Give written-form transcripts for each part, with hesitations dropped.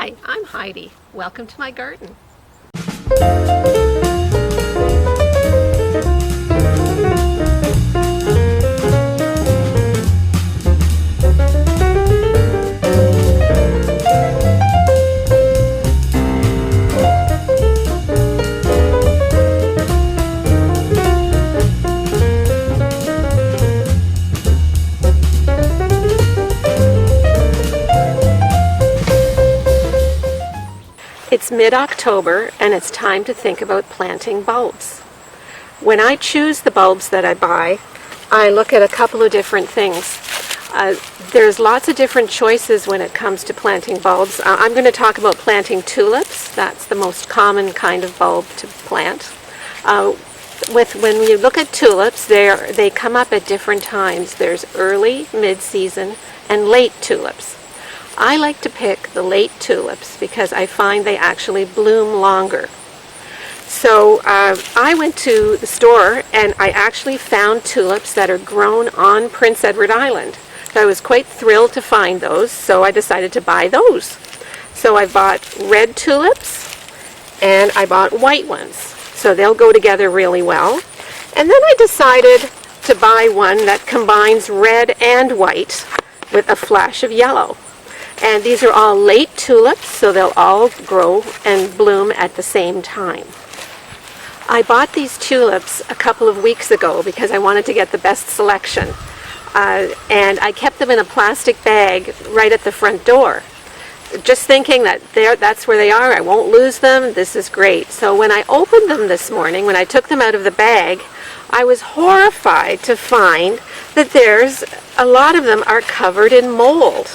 Hi, I'm Heidi. Welcome to my garden. It's mid-October and it's time to think about planting bulbs. When I choose the bulbs that I buy, I look at a couple of different things. There's lots of different choices when it comes to planting bulbs. I'm going to talk about planting tulips. That's the most common kind of bulb to plant. When you look at tulips, they come up at different times. There's early, mid-season, and late tulips. I like to pick the late tulips because I find they actually bloom longer. So I went to the store and I actually found tulips that are grown on Prince Edward Island. So I was quite thrilled to find those, so I decided to buy those. So I bought red tulips and I bought white ones. So they'll go together really well. And then I decided to buy one that combines red and white with a flash of yellow. And these are all late tulips, so they'll all grow and bloom at the same time. I bought these tulips a couple of weeks ago because I wanted to get the best selection. And I kept them in a plastic bag right at the front door, just thinking that that's where they are. I won't lose them. This is great. So when I opened them this morning, when I took them out of the bag, I was horrified to find that a lot of them are covered in mold.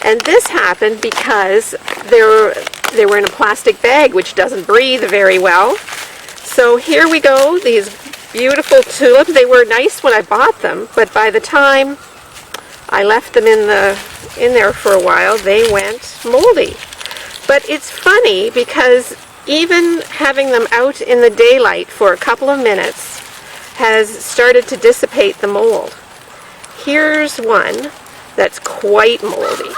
And this happened because they were in a plastic bag, which doesn't breathe very well. So here we go, these beautiful tulips. They were nice when I bought them, but by the time I left them in there for a while, they went moldy. But it's funny because even having them out in the daylight for a couple of minutes has started to dissipate the mold. Here's one that's quite moldy,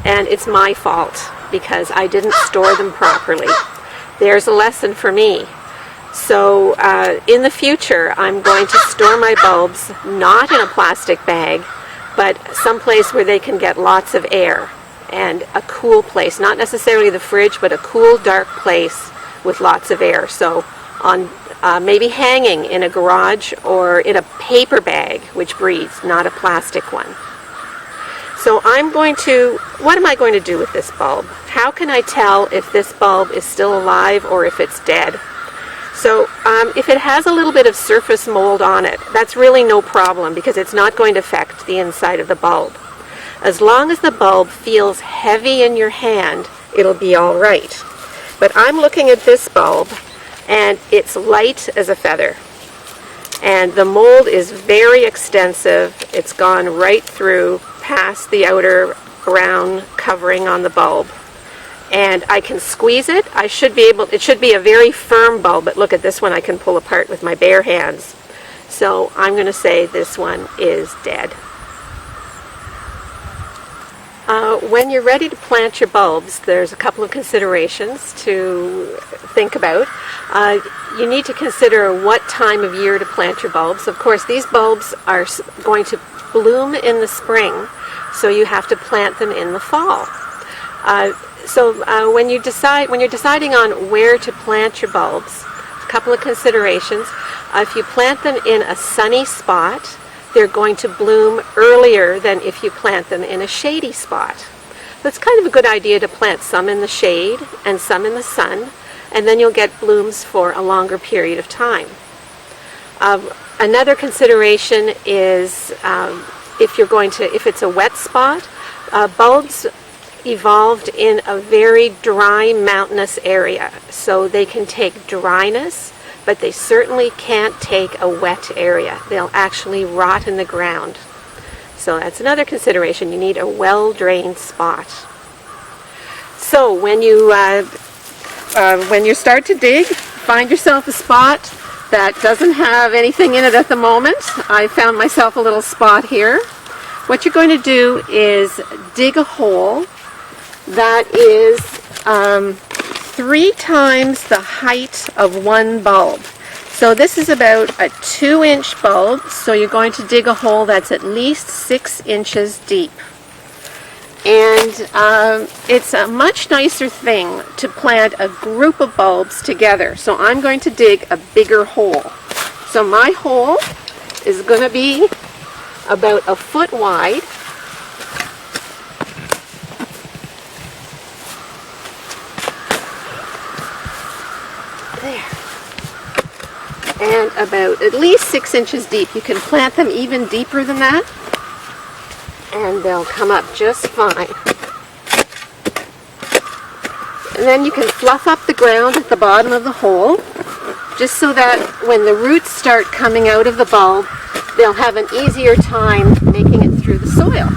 and it's my fault because I didn't store them properly. There's a lesson for me. So in the future, I'm going to store my bulbs not in a plastic bag, but someplace where they can get lots of air and a cool place, not necessarily the fridge, but a cool, dark place with lots of air. So on maybe hanging in a garage or in a paper bag, which breathes, not a plastic one. So what am I going to do with this bulb? How can I tell if this bulb is still alive or if it's dead? So if it has a little bit of surface mold on it, that's really no problem because it's not going to affect the inside of the bulb. As long as the bulb feels heavy in your hand, it'll be all right. But I'm looking at this bulb and it's light as a feather. And the mold is very extensive. It's gone right through past the outer brown covering on the bulb. And I can squeeze it. It should be a very firm bulb, but look at this one I can pull apart with my bare hands. So I'm going to say this one is dead. When you're ready to plant your bulbs, there's a couple of considerations to think about. You need to consider what time of year to plant your bulbs. Of course, these bulbs are going to bloom in the spring, so you have to plant them in the fall. So when you're deciding on where to plant your bulbs, a couple of considerations. If you plant them in a sunny spot, they're going to bloom earlier than if you plant them in a shady spot. So it's kind of a good idea to plant some in the shade and some in the sun, and then you'll get blooms for a longer period of time. Another consideration is if it's a wet spot, bulbs evolved in a very dry mountainous area, so they can take dryness, but they certainly can't take a wet area. They'll actually rot in the ground. So that's another consideration. You need a well-drained spot. So when you start to dig, find yourself a spot that doesn't have anything in it at the moment. I found myself a little spot here. What you're going to do is dig a hole that is 3 times the height of one bulb. So this is about a 2-inch bulb, so you're going to dig a hole that's at least 6 inches deep. And it's a much nicer thing to plant a group of bulbs together. So I'm going to dig a bigger hole. So my hole is going to be about 1 foot wide. There. And about at least 6 inches deep. You can plant them even deeper than that, and they'll come up just fine. And then you can fluff up the ground at the bottom of the hole, just so that when the roots start coming out of the bulb, they'll have an easier time making it through the soil.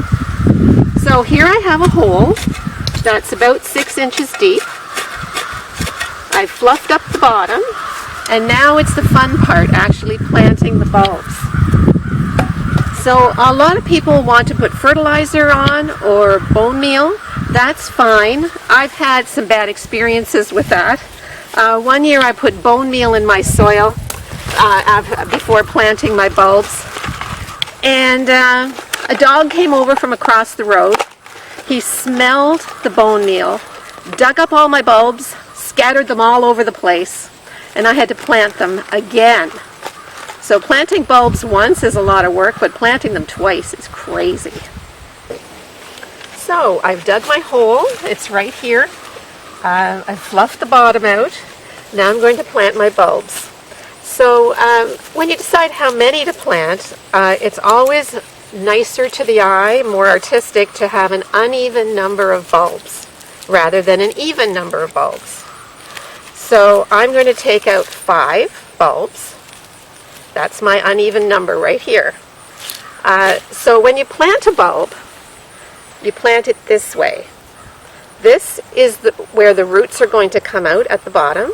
So here I have a hole that's about 6 inches deep. I've fluffed up the bottom, and now it's the fun part, actually planting the bulbs. So a lot of people want to put fertilizer on or bone meal. That's fine. I've had some bad experiences with that. One year I put bone meal in my soil before planting my bulbs, and a dog came over from across the road. He smelled the bone meal, dug up all my bulbs, scattered them all over the place, and I had to plant them again. So planting bulbs once is a lot of work, but planting them twice is crazy. So I've dug my hole. It's right here. I've fluffed the bottom out. Now I'm going to plant my bulbs. So when you decide how many to plant, it's always nicer to the eye, more artistic, to have an uneven number of bulbs rather than an even number of bulbs. So I'm going to take out 5 bulbs. That's my uneven number right here. So when you plant a bulb, you plant it this way. This is where the roots are going to come out at the bottom.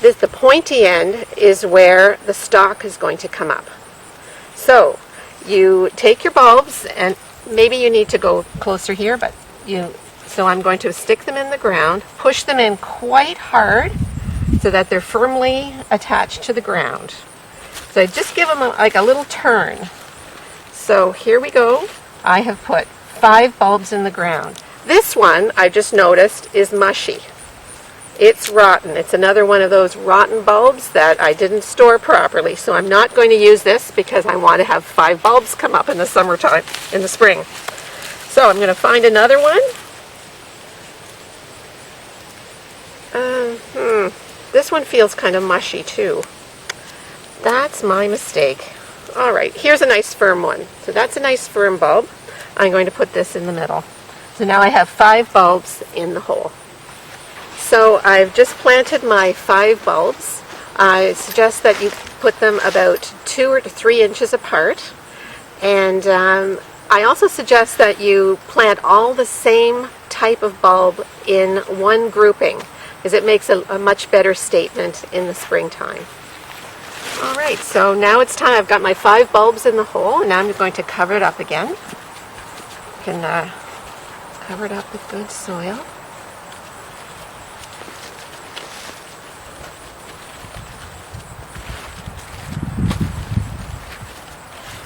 The pointy end is where the stalk is going to come up. So you take your bulbs, and maybe you need to go closer here, so I'm going to stick them in the ground, push them in quite hard so that they're firmly attached to the ground. So just give them like a little turn. So here we go. I have put 5 bulbs in the ground. This one, I just noticed, is mushy. It's rotten. It's another one of those rotten bulbs that I didn't store properly. So I'm not going to use this because I want to have 5 bulbs come up in the summertime, in the spring. So I'm going to find another one. This one feels kind of mushy too. That's my mistake. All right, here's a nice firm one. So that's a nice firm bulb. I'm going to put this in the middle. So now I have 5 bulbs in the hole. So I've just planted my 5 bulbs. I suggest that you put them about 2 or 3 inches apart. And I also suggest that you plant all the same type of bulb in one grouping, because it makes a much better statement in the springtime. All right, so now it's time. I've got my 5 bulbs in the hole, and now I'm going to cover it up again. You can cover it up with good soil.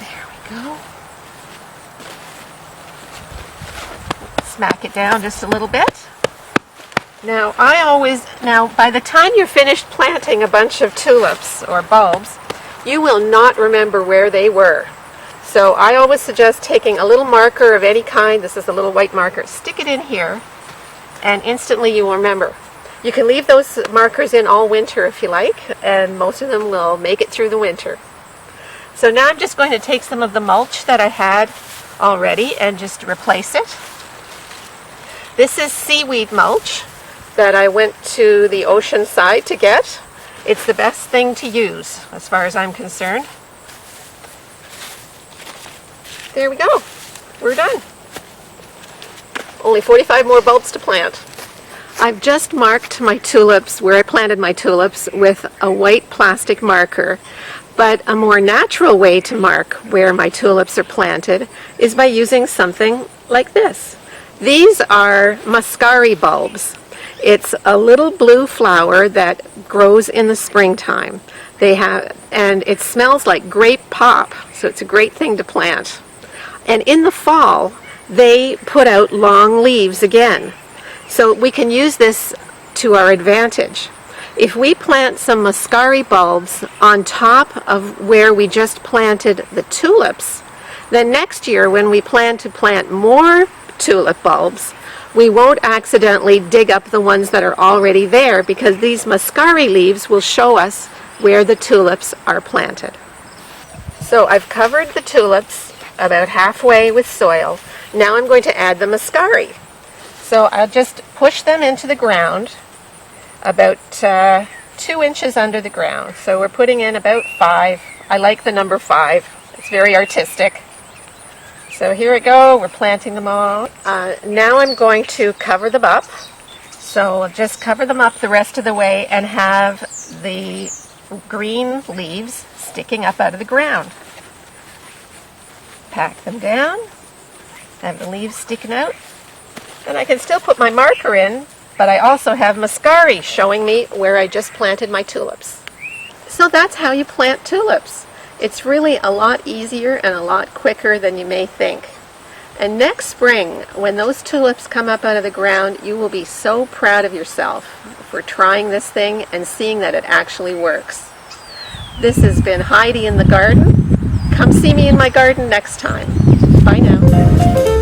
There we go. Smack it down just a little bit. Now, by the time you're finished planting a bunch of tulips or bulbs, you will not remember where they were. So I always suggest taking a little marker of any kind. This is a little white marker. Stick it in here, and instantly you will remember. You can leave those markers in all winter if you like, and most of them will make it through the winter. So now I'm just going to take some of the mulch that I had already and just replace it. This is seaweed mulch that I went to the ocean side to get. It's the best thing to use as far as I'm concerned. There we go. We're done. Only 45 more bulbs to plant. I've just marked my tulips where I planted my tulips with a white plastic marker. But a more natural way to mark where my tulips are planted is by using something like this. These are muscari bulbs. It's a little blue flower that grows in the springtime. And it smells like grape pop, so it's a great thing to plant. And in the fall, they put out long leaves again. So we can use this to our advantage. If we plant some muscari bulbs on top of where we just planted the tulips, then next year when we plan to plant more tulip bulbs, we won't accidentally dig up the ones that are already there, because these muscari leaves will show us where the tulips are planted. So I've covered the tulips about halfway with soil. Now I'm going to add the muscari. So I'll just push them into the ground about 2 inches under the ground. So we're putting in about 5. I like the number 5. It's very artistic. So here we go, we're planting them all. Now I'm going to cover them up. So I'll just cover them up the rest of the way and have the green leaves sticking up out of the ground. Pack them down, have the leaves sticking out. And I can still put my marker in, but I also have muscari showing me where I just planted my tulips. So that's how you plant tulips. It's really a lot easier and a lot quicker than you may think. And next spring, when those tulips come up out of the ground, you will be so proud of yourself for trying this thing and seeing that it actually works. This has been Heidi in the garden. Come see me in my garden next time. Bye now.